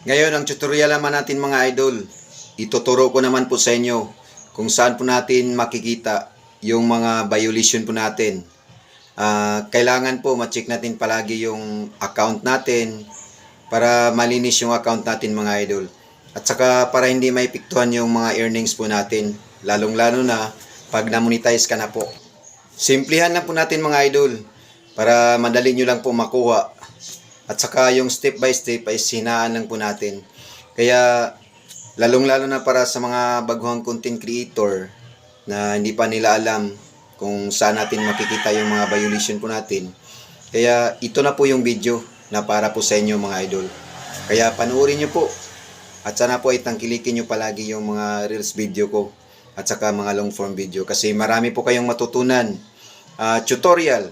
Ngayon, ang tutorial naman natin mga idol, ituturo ko naman po sa inyo kung saan po natin makikita yung mga violation po natin. Kailangan po ma-check natin palagi yung account natin para malinis yung account natin mga idol. At saka para hindi maipiktuhan yung mga earnings po natin, lalong-lalo na pag na-monetize ka na po. Simplihan lang po natin mga idol para madali nyo lang po makuha. At saka yung step by step ay sinaan lang po natin. Kaya lalong-lalo na para sa mga baguhang content creator na hindi pa nila alam kung saan natin makikita yung mga violation po natin. Kaya ito na po yung video na para po sa inyo mga idol. Kaya panoorin nyo po. At sana po ay tangkilikin nyo palagi yung mga reels video ko at saka mga long form video kasi marami po kayong matutunan. Tutorial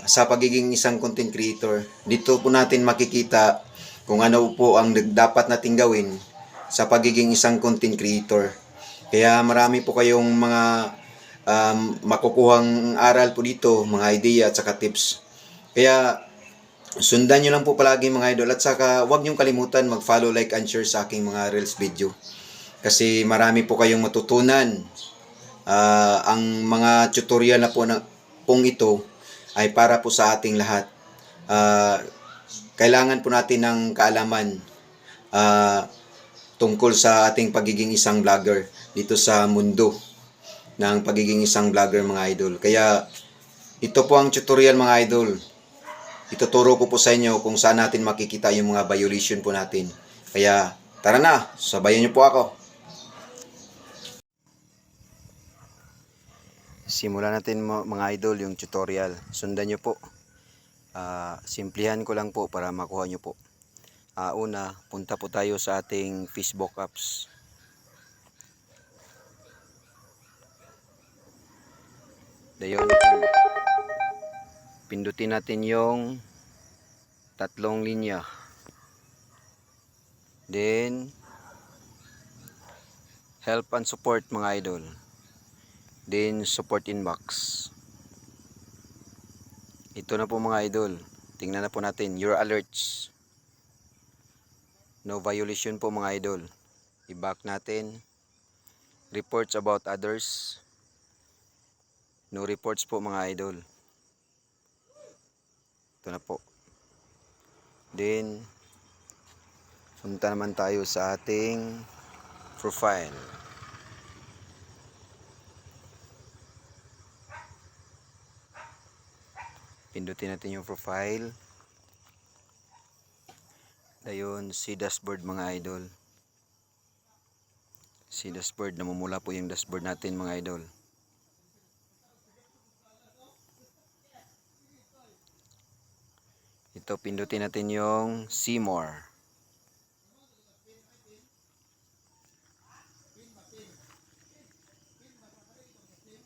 sa pagiging isang content creator. Dito po natin makikita kung ano po ang dapat nating gawin sa pagiging isang content creator. Kaya marami po kayong mga makukuhang aral po dito, mga idea at saka tips. Kaya sundan nyo lang po palagi mga idol at saka huwag nyo kalimutan mag-follow, like, and share sa aking mga reels video. Kasi marami po kayong matutunan. Ang mga tutorial na po pong ito ay para po sa ating lahat. Kailangan po natin ng kaalaman tungkol sa ating pagiging isang vlogger dito sa mundo ng pagiging isang vlogger mga idol. Kaya ito po ang tutorial mga idol. Ituturo ko po sa inyo kung saan natin makikita yung mga violation po natin. Kaya tara na, sabayan niyo po ako. Simulan natin mga idol yung tutorial. Sundan nyo po. Simplihan ko lang po para makuha nyo po. Una, punta po tayo sa ating Facebook apps. Dayon, pindutin natin yung tatlong linya. Then, help and support mga idol. Then support inbox. Ito na po mga idol. Tingnan na po natin your alerts. No violation po mga idol. I-back natin. Reports about others. No reports po mga idol. Ito na po. Then punta naman tayo sa ating profile. Pindutin natin yung profile. Ayun, si dashboard mga idol. Si dashboard, namumula po yung dashboard natin mga idol. Ito, pindutin natin yung see more.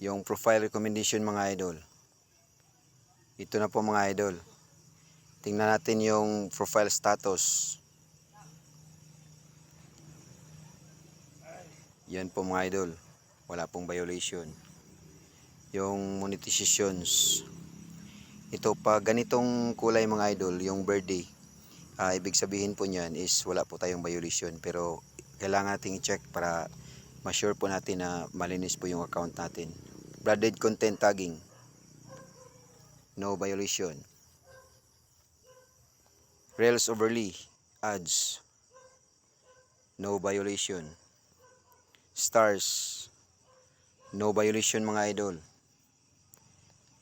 Yung profile recommendation mga idol. Ito na po mga idol. Tingnan natin yung profile status. Yan po mga idol. Wala pong violation. Yung monetizations. Ito pa ganitong kulay mga idol, yung birthday. Ibig sabihin po niyan is wala po tayong violation. Pero kailangan nating i-check para ma-sure po natin na malinis po yung account natin. Branded content tagging. No violation. Reels overlay ads. No violation. Stars. No violation mga idol.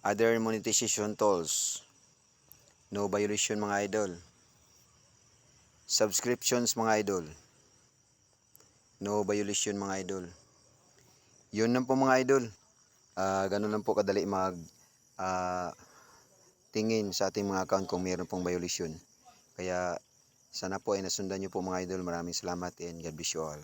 Other monetization tools. No violation mga idol. Subscriptions mga idol. No violation mga idol. Yun lang po mga idol. Ganun lang po kadali mag tingin sa ating mga account kung mayroon pong violation. Kaya sana po ay nasundan nyo po mga idol. Maraming salamat and God bless you all.